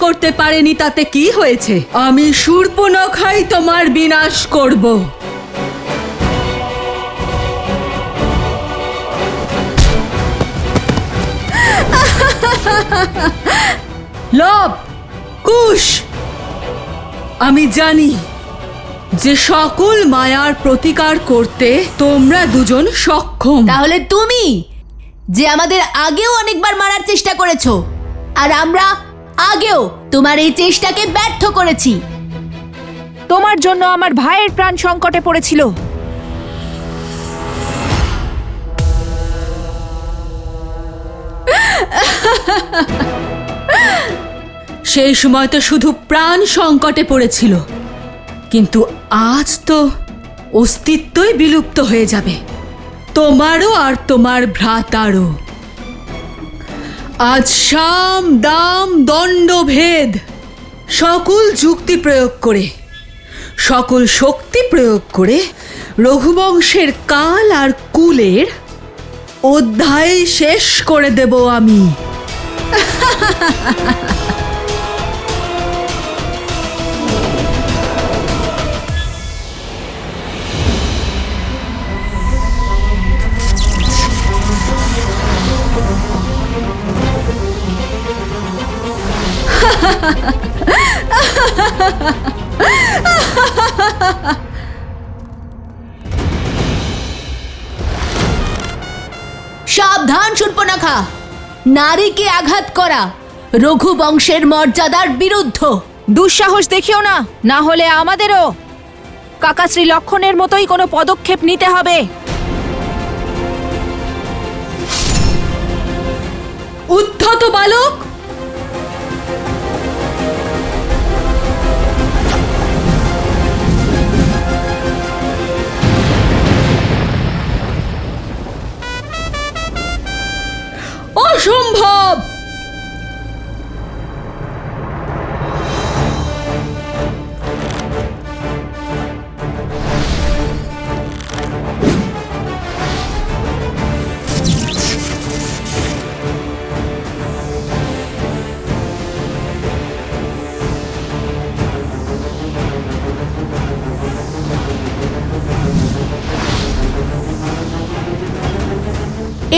করতে পারেনি তাতে কি হয়েছে? আমি শূর্পণখাই তোমার বিনাশ করব। লোভ, কুশ, আমি জানি যে সকল মায়ার প্রতিকার করতে তোমরা দুজন সক্ষম। তাহলে তুমি যে আমাদের আগেও অনেকবার মারার চেষ্টা করেছো, আর আমরা আগেও তোমার এই চেষ্টাকে ব্যর্থ করেছি। তোমার জন্য আমার ভাইয়ের প্রাণ সংকটে পড়েছিল। সেই সময় তো শুধু প্রাণ সংকটে পড়েছিল, কিন্তু আজ তো অস্তিত্বই বিলুপ্ত হয়ে যাবে, তোমারও আর তোমার ভ্রাতারও। আজ সাম দাম দণ্ডভেদ সকল যুক্তি প্রয়োগ করে, সকল শক্তি প্রয়োগ করে রঘুবংশের কাল আর কুলের অধ্যায় শেষ করে দেব আমি। সাবধান শূর্পণখা, নারীকে আঘাত করা রঘুবংশের মর্যাদার বিরুদ্ধ। দুঃসাহস দেখিও না, না হলে আমাদেরও কাকাশ্রী লক্ষণের মতোই কোনো পদক্ষেপ নিতে হবে। উদ্ধত বালক, অসম্ভব।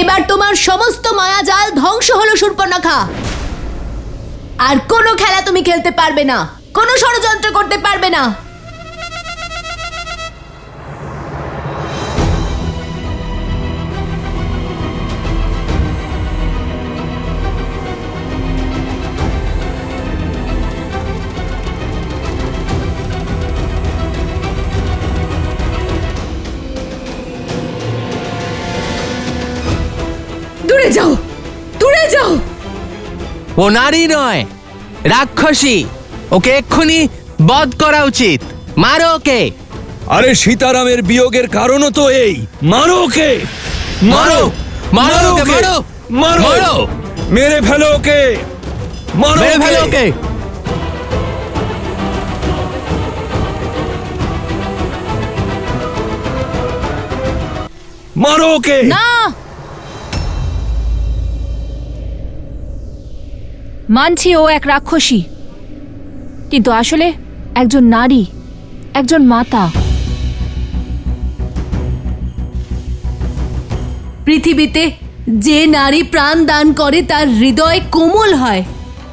এবার তোমার সমস্ত মায়াজাল ধ্বংস হলো শূর্পণখা। আর কোনো খেলা তুমি খেলতে পারবে না, কোনো ষড়যন্ত্র করতে পারবে না। দূরে যাও, দূরে যাও। ও নারী নয়, রাক্ষসী। ওকে এক্ষুনি বধ করা উচিত। মারো ওকে। আরে সীতারামের বিয়োগের কারণও তো এই। মারো ওকে, মারো, মারো ওকে, মারো, মারো, মারো। মেরে ফেলো ওকে, মারো, মেরে ফেলো ওকে। মারো ওকে। না, মানছি ও এক রাক্ষসী, কিন্তু আসলে একজন নারী, একজন মাতা। পৃথিবীতে যে নারী প্রাণ দান করে তার হৃদয় কোমল হয়,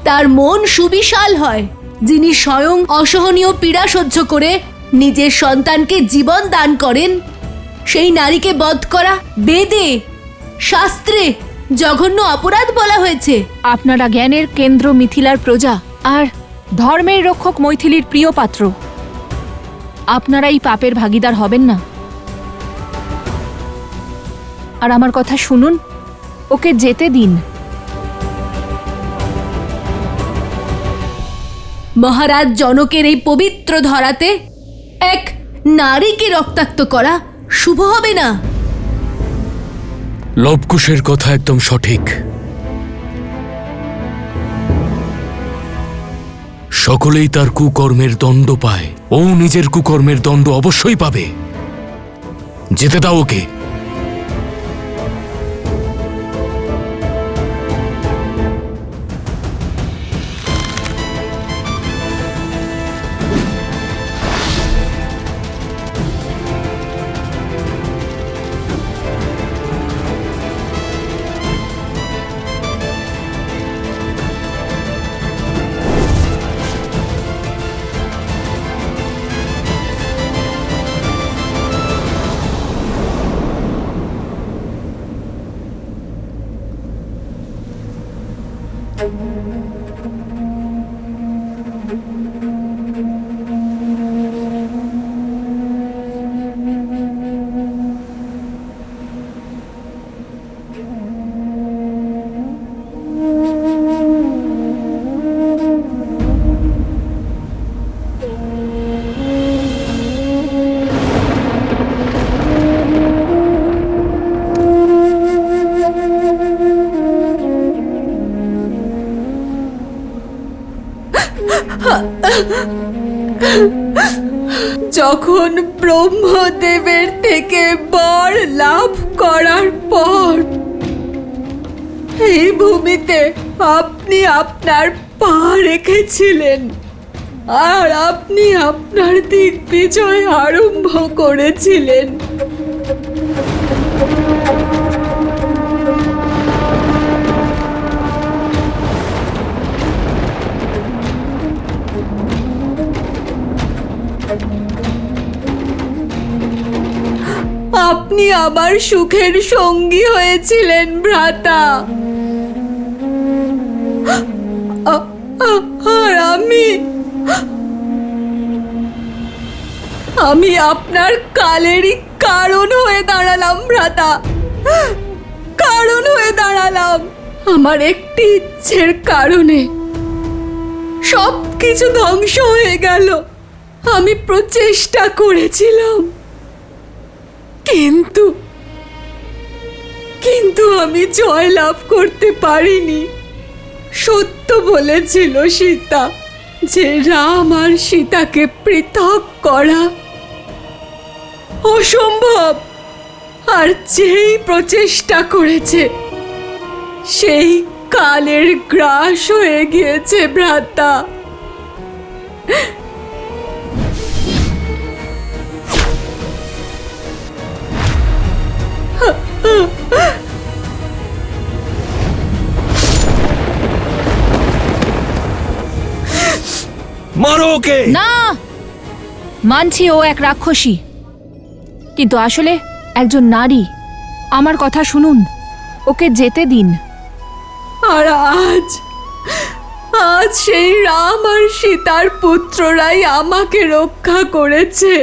তার মন সুবিশাল হয়। যিনি স্বয়ং অসহনীয় পীড়া সহ্য করে নিজের সন্তানকে জীবন দান করেন, সেই নারীকে বধ করা বেদে, শাস্ত্রে জঘন্য অপরাধ বলা হয়েছে। আপনারা জ্ঞানের কেন্দ্র মিথিলার প্রজা আর ধর্মের রক্ষক মৈথিলীর প্রিয় পাত্র। আপনারা এই পাপের ভাগীদার হবেন না। আর আমার কথা শুনুন, ওকে যেতে দিন। মহারাজ জনকের এই পবিত্র ধরাতে এক নারীকে রক্তাক্ত করা শুভ হবে না। লবকুশের কথা একদম সঠিক। সকলেই তার কুকর্মের দণ্ড পায়, ও নিজের কুকর্মের দণ্ড অবশ্যই পাবে। যেতে দাও ওকে। যখন ব্রহ্মদেবের থেকে বর লাভ করার পর এই ভূমিতে আপনি আপনার পা রেখেছিলেন আর আপনি আপনার দিগ্বিজয় আরম্ভ করেছিলেন। আপনি আমার সুখের সঙ্গী হয়েছিলেন ভ্রাতা, আর আমি আপনার কালেরই কারণ হয়ে দাঁড়ালাম ভ্রাতা, কারণ হয়ে দাঁড়ালাম। আমার একটি ইচ্ছের কারণে সব কিছু ধ্বংস হয়ে গেল। আমি প্রচেষ্টা করেছিলাম, কিন্তু আমি জয়লাভ করতে পারিনি। সত্য বলেছিল সীতা যে রাম আর সীতাকে পৃথক করা অসম্ভব, আর যেই প্রচেষ্টা করেছে সেই কালের গ্রাস হয়ে গিয়েছে ভ্রাতা। মারো ওকে। না, মানছি ও এক রাক্ষসী, কিন্তু আসলে একজন নারী। আমার কথা শুনুন, ওকে যেতে দিন। আর আজ সেই রাম আর সীতার পুত্ররাই আমাকে রক্ষা করেছে,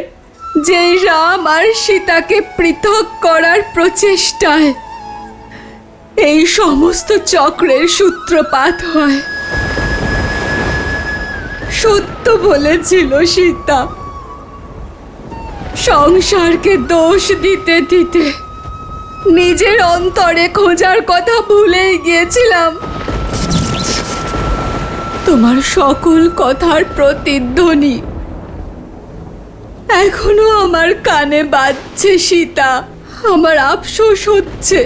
যেই রাম আর সীতাকে পৃথক করার প্রচেষ্টায় এই সমস্ত চক্রের সূত্রপাত হয়। সত্য বলেছিল সীতা, সংসারকে দোষ দিতে দিতে নিজের অন্তরে খোঁজার কথা ভুলেই গিয়েছিলাম। তোমার সকল কথার প্রতিধ্বনি এখনো আমার কানে বাজছে সীতা। আমার আফসোস হচ্ছে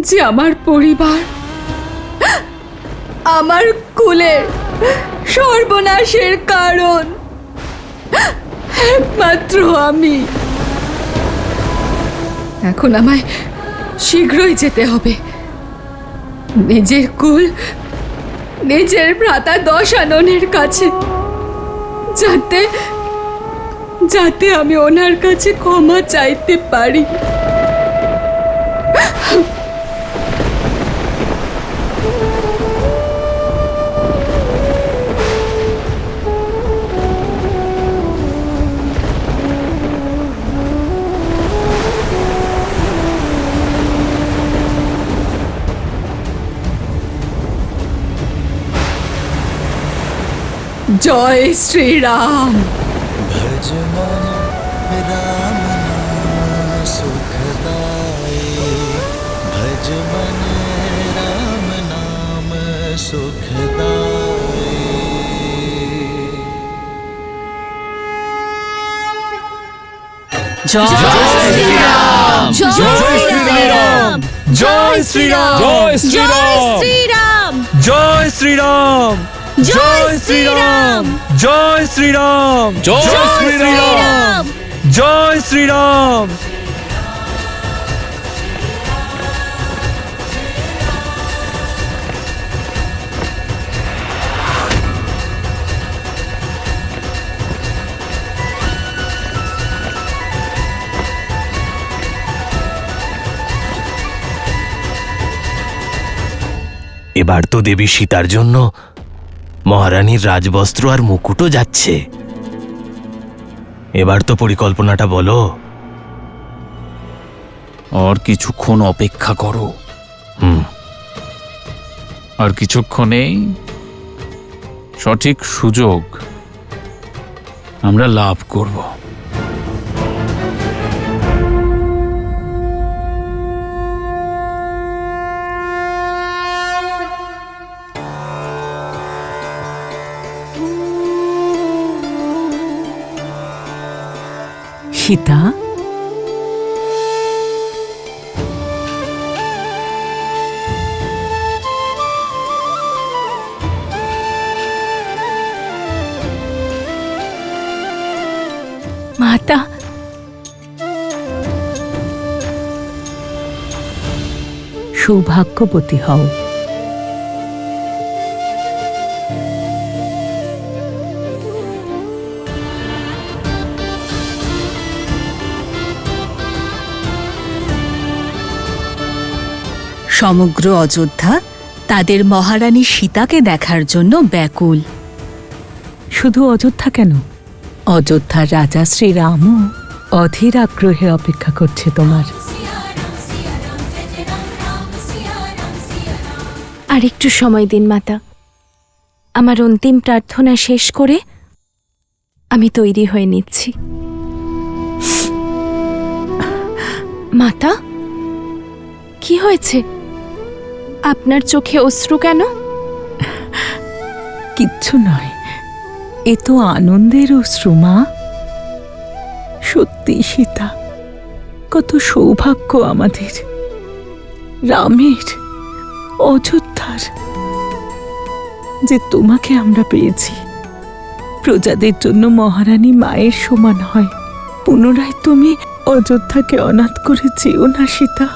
যে আমার পরিবার, আমার কুলের সর্বনাশের কারণ একমাত্র আমি। এখন আমায় শীঘ্রই যেতে হবে নিজের কুল, নিজের ভ্রাতা দশাননের কাছে, যাতে আমি ওনার কাছে ক্ষমা চাইতে পারি। জয় শ্রীরাম। भज मन राम नाम सुखदाई, भज मन राम नाम सुखदाई। জয় শ্রীরাম, জয় শ্রীরাম, জয় শ্রীরাম, জয় শ্রীরাম, জয় শ্রীরাম, জয় শ্রীরাম, জয় শ্রীরাম, জয় শ্রীরাম, জয় শ্রীরাম, জয় শ্রীরাম। এবার তো দেবী সীতার জন্য মহারানীর রাজবস্ত্র আর মুকুটও যাচ্ছে। এবার তো পরিকল্পনাটা বলো। আর কিছুক্ষণ অপেক্ষা করো। আর কিছুক্ষণেই সঠিক সুযোগ আমরা লাভ করব। সীতা, মাতা, সৌভাগ্যবতী হও। সমগ্র অযোধ্যা তাদের মহারানী সীতাকে দেখার জন্য ব্যাকুল। শুধু অযোধ্যা কেন, অযোধ্যার রাজা শ্রীরামও অধীর আগ্রহে অপেক্ষা করছে তোমার। আর একটু সময় দিন মাতা। আমার অন্তিম প্রার্থনা শেষ করে আমি তৈরি হয়ে নিচ্ছি। মাতা, কি হয়েছে? আপনার চোখে অশ্রু কেন? কিচ্ছু নয়, এ তো আনন্দের অশ্রু মা। সত্যি সীতা, কত সৌভাগ্য আমাদের, রামের, অযোধ্যার, যে তোমাকে আমরা পেয়েছি। প্রজাদের জন্য মহারানী মায়ের সমান হয়। পুনরায় তুমি অযোধ্যাকে অনাথ করে যেও না সীতা।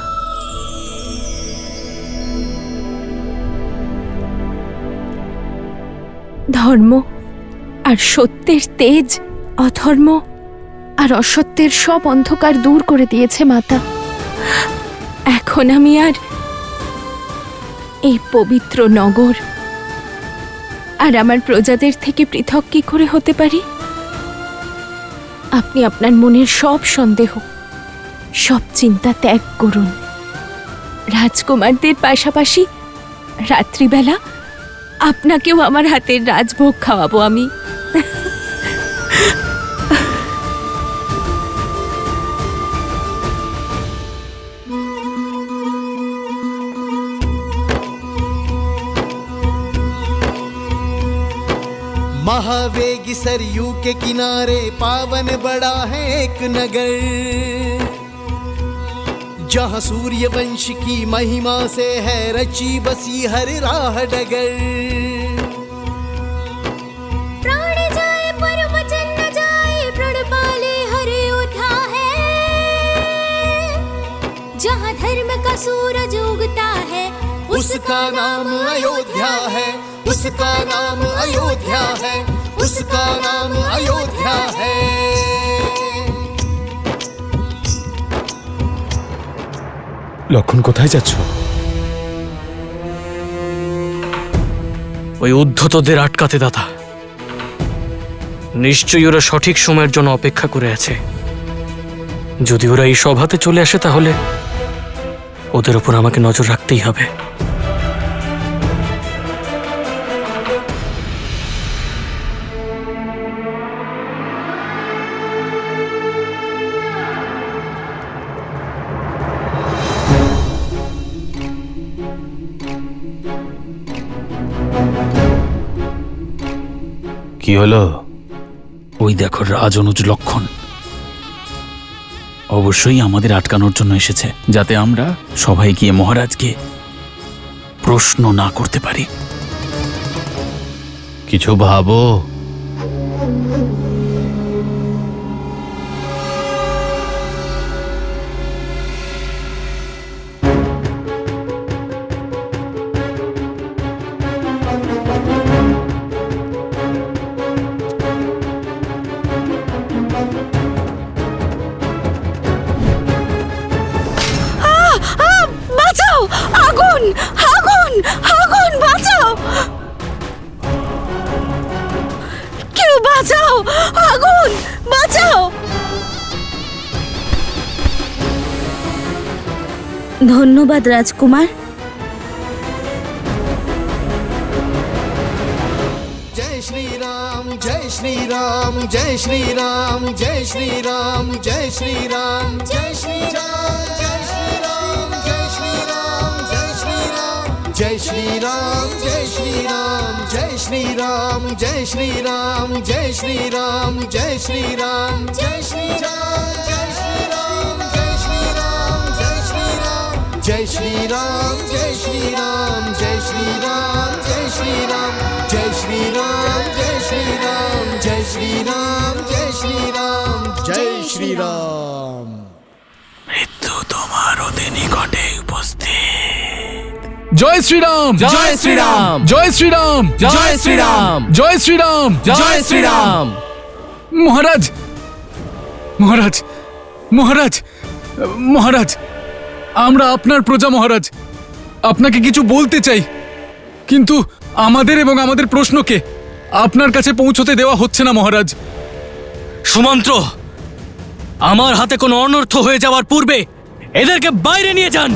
ধর্ম আর সত্যের তেজ অধর্ম আর অসত্যের সব অন্ধকার দূর করে দিয়েছে মাতা। এখন আমি আর এই পবিত্র নগর আর আমার প্রজাদের থেকে পৃথক কি করে হতে পারি? আপনি আপনার মনের সব সন্দেহ, সব চিন্তা ত্যাগ করুন। রাজকুমারদের পাশাপাশি রাত্রিবেলা আপনাকেও আমার হাতের রাজভোগ খাওয়াবো আমি। महावेगी सरयू के किनारे पावन बड़ा है एक नगर, जहाँ सूर्य वंश की महिमा से है रची बसी हर राह डगर। प्राण जाए पर वचन न जाए, प्रण पाले हर योद्धा है, जहाँ धर्म का सूरज उगता है उसका नाम अयोध्या है, उसका नाम अयोध्या है, उसका नाम अयोध्या है। লক্ষণ, কোথায় যাচ্ছ? ওই উদ্ধতদের আটকাতে দাদা। নিশ্চয়ই ওরা সঠিক সময়ের জন্য অপেক্ষা করে আছে। যদি ওরা এই সভাতে চলে আসে তাহলে ওদের উপর আমাকে নজর রাখতেই হবে। কি হলো? ওই দেখো রাজনুজ লক্ষণ, অবশ্যই আমাদের আটকানোর জন্য এসেছে, যাতে আমরা সবাই গিয়ে মহারাজকে প্রশ্ন না করতে পারি। কিছু ভাবো। বাঁচাও! আগুন! আগুন! আগুন! বাঁচাও! কেউ বাঁচাও! আগুন! বাঁচাও! ধন্যবাদ রাজকুমার। जय श्री राम, जय श्री राम, जय श्री राम, जय श्री राम, जय श्री राम, जय श्री राम, जय श्री राम, जय श्री राम, जय श्री राम, जय श्री राम जय श्री राम जय श्री राम जय श्री राम जय श्री राम जय श्री राम जय श्री राम जय श्री राम जय श्री राम जय श्री राम जय श्री राम जय श्री राम जय श्री राम जय श्री राम जय श्री राम जय श्री राम जय श्री राम जय श्री राम जय श्री राम। মৃত্যু তোমার অতি নিকটে উপস্থিত। জয় শ্রীরাম জয় শ্রীরাম জয় শ্রীরাম জয় শ্রীরাম জয় শ্রীরাম জয় শ্রীরাম। মহারাজ মহারাজ মহারাজ মহারাজ, আমরা আপনার প্রজা মহারাজ। আপনাকে কিছু বলতে চাই, কিন্তু আমাদের এবং আমাদের প্রশ্নকে আপনার কাছে পৌঁছতে দেওয়া হচ্ছে না মহারাজ। সুমন্ত্র, আমার হাতে কোনো অনর্থ হয়ে যাওয়ার পূর্বে এদেরকে বাইরে নিয়ে যান।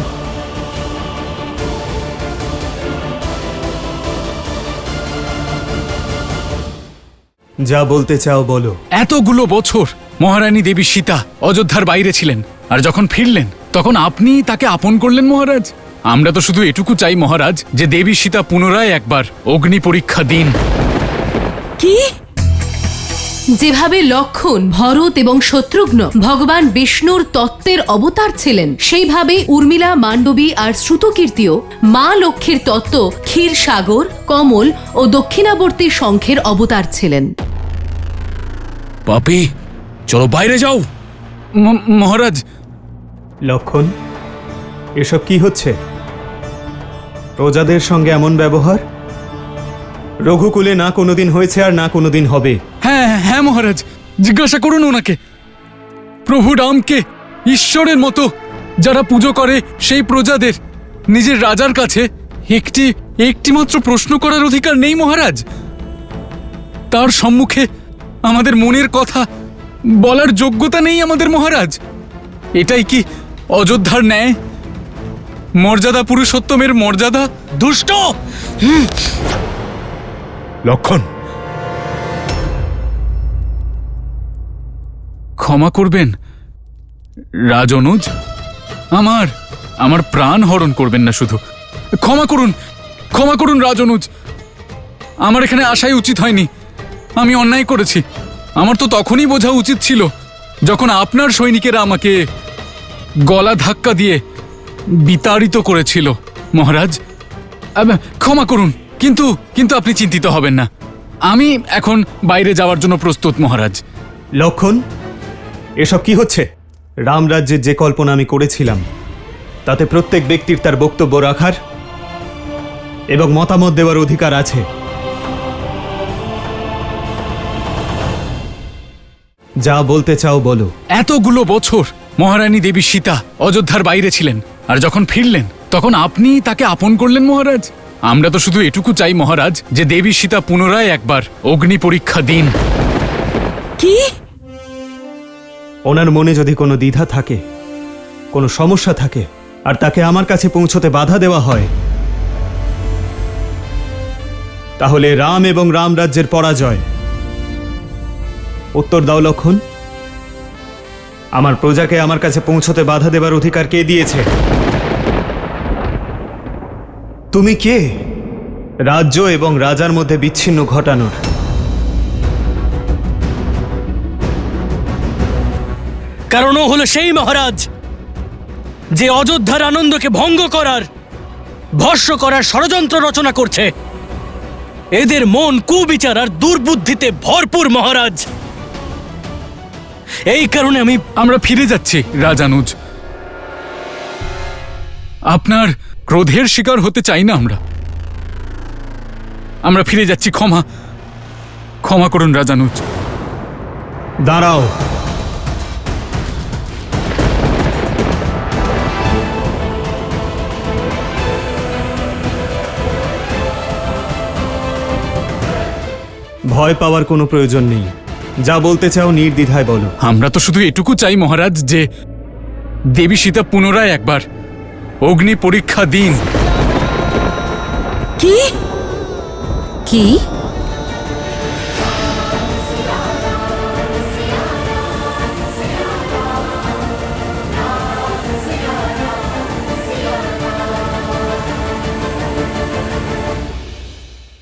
যা বলতে চাও বলো। এতগুলো বছর মহারানী দেবী সীতা অযোধ্যার বাইরে ছিলেন, আর যখন ফিরলেন তখন আপনি তাকে আপন করলেন মহারাজ। আমরা তো শুধু এটুকু চাই মহারাজ, যে দেবী সীতা পুনরায় একবার অগ্নি পরীক্ষা দিন। কি? যেভাবে লক্ষণ, ভরত এবং শত্রুঘ্ন ভগবান বিষ্ণুর তত্ত্বের অবতার ছিলেন, সেইভাবে উর্মিলা, মান্ডবী আর শ্রুতকীর্তিও মা লক্ষ্মীর তত্ত্ব ক্ষীরসাগর, কমল ও দক্ষিণাবর্তী শঙ্খের অবতার ছিলেন। পাপি, চলো বাইরে যাও। মহারাজ, লক্ষণ, এসব কি হচ্ছে? প্রজাদের সঙ্গে এমন ব্যবহার রঘুকুলে না কোনোদিন হয়েছে আর না কোনোদিন হবে। হ্যাঁ হ্যাঁ মহারাজ, জিজ্ঞাসা করুন ওনাকে। প্রভু রামকে ঈশ্বরের মতো যারা পুজো করে, সেই প্রজাদের নিজের রাজার কাছে একটি মাত্র প্রশ্ন করার অধিকার নেই মহারাজ। তার সম্মুখে আমাদের মনের কথা বলার যোগ্যতা নেই আমাদের মহারাজ। এটাই কি অযোধ্যার ন্যায়? মর্যাদা পুরুষোত্তমের মর্যাদা? দুষ্ট! লক্ষণ, ক্ষমা করবেন রাজনুজ, আমার প্রাণ হরণ করবেন না, শুধু ক্ষমা করুন রাজনুজ। আমার এখানে আসাই উচিত হয়নি, আমি অন্যায় করেছি। আমার তো তখনই বোঝা উচিত ছিল যখন আপনার সৈনিকেরা আমাকে গলা ধাক্কা দিয়ে বিতাড়িত করেছিল মহারাজ। ক্ষমা করুন, কিন্তু আপনি চিন্তিত হবেন না, আমি এখন বাইরে যাওয়ার জন্য প্রস্তুত মহারাজ। লক্ষণ, এসব কি হচ্ছে? রামরাজ্যের যে কল্পনা আমি করেছিলাম, তাতে প্রত্যেক ব্যক্তির তার বক্তব্য রাখার এবং মতামত দেওয়ার অধিকার আছে। যা বলতে চাও বলো। এতগুলো বছর মহারানী দেবী সীতা অযোধ্যার বাইরে ছিলেন, আর যখন ফিরলেন তখন আপনি তাকে আপন করলেন মহারাজ। আমরা তো শুধু এটুকু চাই মহারাজ, যে দেবী সীতা পুনরায় একবার অগ্নি পরীক্ষা দিন। কি? ওনার মনে যদি কোনো দ্বিধা থাকে, কোনো সমস্যা থাকে, আর তাকে আমার কাছে পৌঁছতে বাধা দেওয়া হয়, তাহলে রাম এবং রামরাজ্যের পরাজয়। উত্তর দাও লক্ষণ, আমার প্রজাকে আমার কাছে পৌঁছতে বাধা দেবার অধিকার কে দিয়েছে? তুমি কে রাজ্য এবং রাজার মধ্যে বিচ্ছিন্ন ঘটানোর? কারণ ও হলো সেই মহারাজ যে অযোধ্যার আনন্দকে ভঙ্গ করার, ভস্ম করার ষড়যন্ত্র রচনা করছে। এদের মন কুবিচার আর দুর্বুদ্ধিতে ভরপুর মহারাজ। এই কারণে আমরা ফিরে যাচ্ছি রাজানুজ। আপনার ক্রোধের শিকার হতে চাই না আমরা ফিরে যাচ্ছি। ক্ষমা করুন রাজানুজ। দাঁড়াও। ভয় পাওয়ার কোনো প্রয়োজন নেই, যা বলতে চাও নির্দ্বিধায় বলো। আমরা তো শুধু এটুকু চাই মহারাজ, যে দেবী সীতা পুনরায় একবার অগ্নি পরীক্ষা দিন। কি?